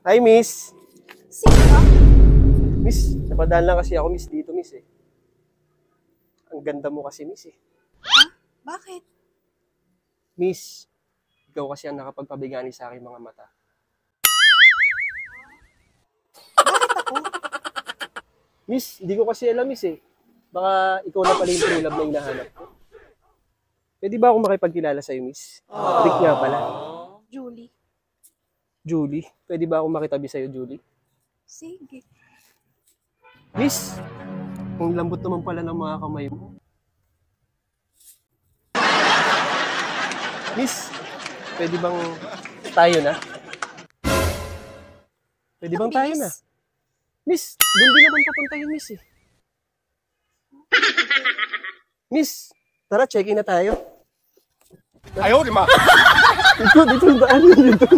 Hi, miss. Sino ka? Miss, napadaan lang kasi ako, miss, dito, miss, eh. Ang ganda mo kasi, miss, eh. Ha? Bakit? Miss, ikaw kasi ang nakapagpabigani sa aking mga mata. Bakit ako? Miss, hindi ko kasi alam, miss, eh. Baka ikaw na pala yung true love na hinahanap ko. Pwede ba ako makipagkilala sa'yo, miss? Rick nga pala. Julie. Julie, pwede ba ako makitabi sa'yo, Julie? Sige. Miss, kung lambot naman pala ng mga kamay mo. Miss, pwede bang tayo na? Pwede bang tayo na? Miss, doon din naman papunta yun, miss, eh. Miss, tara, check-in na tayo. Ayaw, di ma! Dito yung daan yun dito.